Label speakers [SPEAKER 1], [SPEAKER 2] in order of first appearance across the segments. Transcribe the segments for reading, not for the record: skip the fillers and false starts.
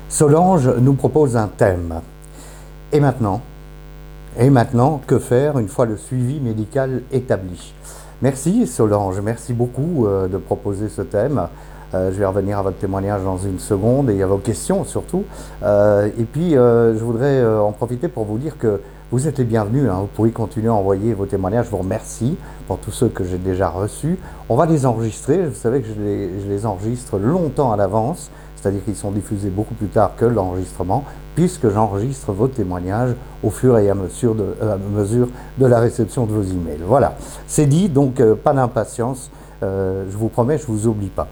[SPEAKER 1] Solange nous propose un thème. Et maintenant? Et maintenant, que faire une fois le suivi médical établi? Merci Solange, merci beaucoup de proposer ce thème. Je vais revenir à votre témoignage dans une seconde et à vos questions surtout. Et puis, je voudrais en profiter pour vous dire que vous êtes les bienvenus, hein. Vous pouvez continuer à envoyer vos témoignages. Je vous remercie pour tous ceux que j'ai déjà reçus. On va les enregistrer. Vous savez que je les enregistre longtemps à l'avance, c'est-à-dire qu'ils sont diffusés beaucoup plus tard que l'enregistrement, puisque j'enregistre vos témoignages au fur et à mesure de la réception de vos emails. Voilà, c'est dit, donc pas d'impatience. Je vous promets, je ne vous oublie pas.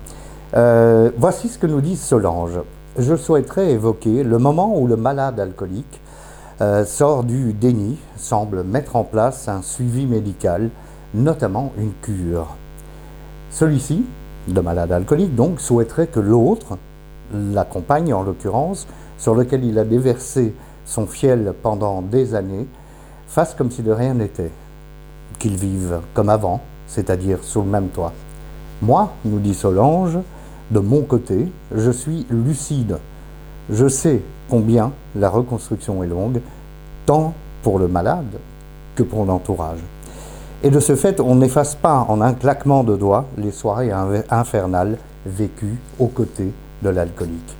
[SPEAKER 1] Voici ce que nous dit Solange. Je souhaiterais évoquer le moment où le malade alcoolique sort du déni, semble mettre en place un suivi médical, notamment une cure. Celui-ci, le malade alcoolique donc, souhaiterait que l'autre, la compagne en l'occurrence, sur lequel il a déversé son fiel pendant des années, fasse comme si de rien n'était, qu'ils vivent comme avant, c'est-à-dire sous le même toit. Moi, nous dit Solange, de mon côté, je suis lucide. Je sais combien la reconstruction est longue, tant pour le malade que pour l'entourage. Et de ce fait, on n'efface pas en un claquement de doigts les soirées infernales vécues aux côtés de l'alcoolique.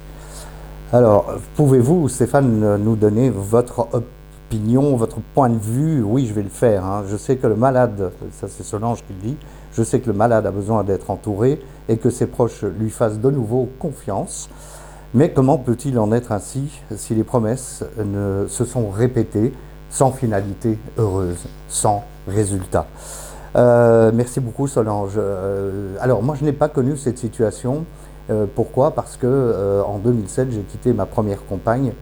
[SPEAKER 1] Alors, pouvez-vous, Stéphane, nous donner votre opinion, votre point de vue? Oui, je vais le faire, hein. Je sais que le malade, ça c'est Solange qui le dit, je sais que le malade a besoin d'être entouré et que ses proches lui fassent de nouveau confiance. Mais comment peut-il en être ainsi si les promesses se sont répétées sans finalité heureuse, sans résultat? Merci beaucoup Solange. Alors moi je n'ai pas connu cette situation. Pourquoi? Parce que en 2007 j'ai quitté ma première compagne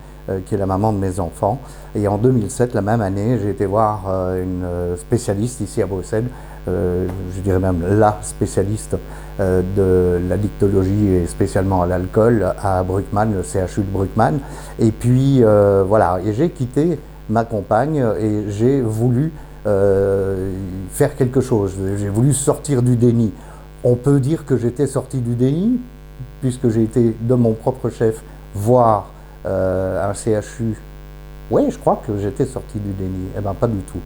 [SPEAKER 1] qui est la maman de mes enfants, et en 2007, la même année, j'ai été voir une spécialiste ici à Bruxelles, je dirais même la spécialiste de l'addictologie et spécialement à l'alcool à Bruckmann, le CHU de Bruckmann. Et puis voilà, et j'ai quitté ma compagne et j'ai voulu faire quelque chose, j'ai voulu sortir du déni. On peut dire que j'étais sorti du déni, puisque j'ai été de mon propre chef voir un CHU. Oui, je crois que j'étais sorti du déni. Eh bien, pas du tout.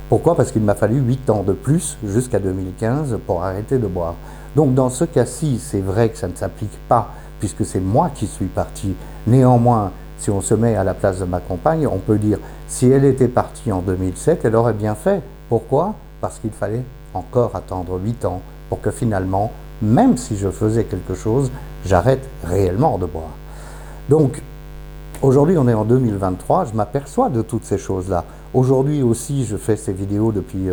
[SPEAKER 1] Pourquoi? Parce qu'il m'a fallu 8 ans de plus, jusqu'à 2015, pour arrêter de boire. Donc, dans ce cas-ci, c'est vrai que ça ne s'applique pas, puisque c'est moi qui suis parti. Néanmoins, si on se met à la place de ma compagne, on peut dire, si elle était partie en 2007, elle aurait bien fait. Pourquoi? Parce qu'il fallait encore attendre 8 ans pour que finalement, même si je faisais quelque chose, j'arrête réellement de boire. Donc, aujourd'hui, on est en 2023, je m'aperçois de toutes ces choses-là. Aujourd'hui aussi, je fais ces vidéos depuis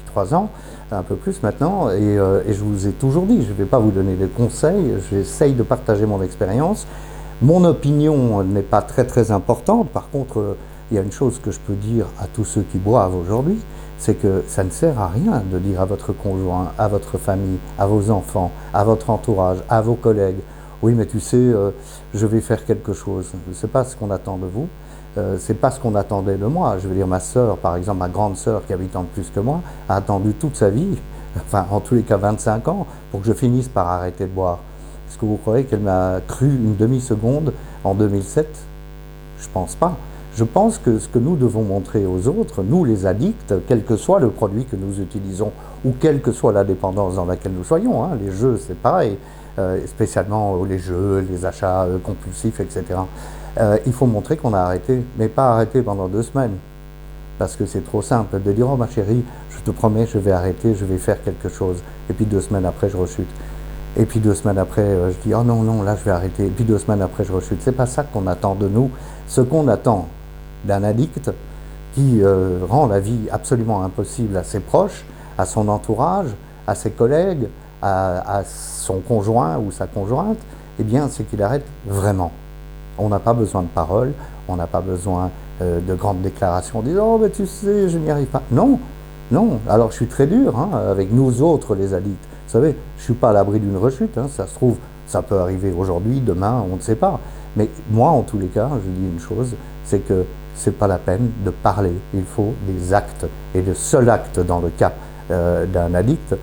[SPEAKER 1] 3 ans, un peu plus maintenant, et je vous ai toujours dit, je ne vais pas vous donner des conseils, j'essaye de partager mon expérience. Mon opinion n'est pas très très importante, par contre, il y a une chose que je peux dire à tous ceux qui boivent aujourd'hui, c'est que ça ne sert à rien de dire à votre conjoint, à votre famille, à vos enfants, à votre entourage, à vos collègues, oui, mais tu sais, je vais faire quelque chose. Ce n'est pas ce qu'on attend de vous, c'est pas ce qu'on attendait de moi. Je veux dire, ma sœur, par exemple, ma grande sœur qui a 8 ans de plus que moi, a attendu toute sa vie, enfin en tous les cas 25 ans, pour que je finisse par arrêter de boire. Est-ce que vous croyez qu'elle m'a cru une demi-seconde en 2007? Je pense pas. Je pense que ce que nous devons montrer aux autres, nous les addicts, quel que soit le produit que nous utilisons, ou quelle que soit la dépendance dans laquelle nous soyons, hein, les jeux c'est pareil, spécialement les jeux, les achats compulsifs, etc. Il faut montrer qu'on a arrêté, mais pas arrêté pendant 2 semaines, parce que c'est trop simple de dire « Oh ma chérie, je te promets, je vais arrêter, je vais faire quelque chose », et puis 2 semaines après je rechute. Et puis 2 semaines après, je dis « Oh non, non, là je vais arrêter », et puis 2 semaines après je rechute. C'est pas ça qu'on attend de nous. Ce qu'on attend d'un addict qui rend la vie absolument impossible à ses proches, à son entourage, à ses collègues, à son conjoint ou sa conjointe, eh bien, c'est qu'il arrête vraiment. On n'a pas besoin de paroles, on n'a pas besoin de grandes déclarations en disant « Oh, mais tu sais, je n'y arrive pas ». Non, non. Alors, je suis très dur hein, avec nous autres, les addicts. Vous savez, je ne suis pas à l'abri d'une rechute. Hein, ça se trouve, ça peut arriver aujourd'hui, demain, on ne sait pas. Mais moi, en tous les cas, je dis une chose, c'est que c'est pas la peine de parler. Il faut des actes. Et le seul acte dans le cas d'un addict,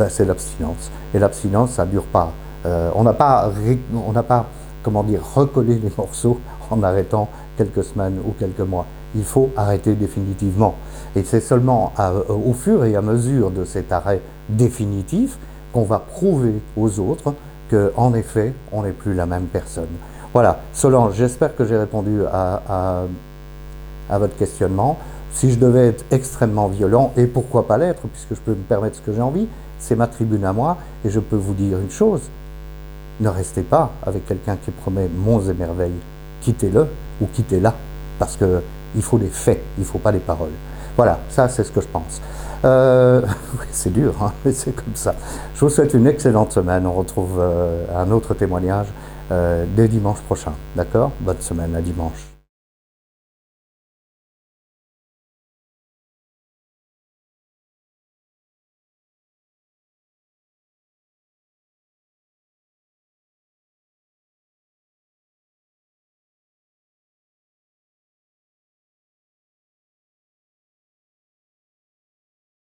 [SPEAKER 1] c'est l'abstinence. Et l'abstinence, ça ne dure pas. On n'a pas comment dire, recoller les morceaux en arrêtant quelques semaines ou quelques mois. Il faut arrêter définitivement. Et c'est seulement au fur et à mesure de cet arrêt définitif qu'on va prouver aux autres qu'en effet, on n'est plus la même personne. Voilà, Solange, j'espère que j'ai répondu à votre questionnement. Si je devais être extrêmement violent, et pourquoi pas l'être, puisque je peux me permettre ce que j'ai envie, c'est ma tribune à moi, et je peux vous dire une chose, ne restez pas avec quelqu'un qui promet monts et merveilles. Quittez-le ou quittez-la, parce qu'il faut des faits, il ne faut pas des paroles. Voilà, ça c'est ce que je pense. C'est dur, hein, mais c'est comme ça. Je vous souhaite une excellente semaine. On retrouve un autre témoignage dès dimanche prochain. D'accord? Bonne semaine, à dimanche.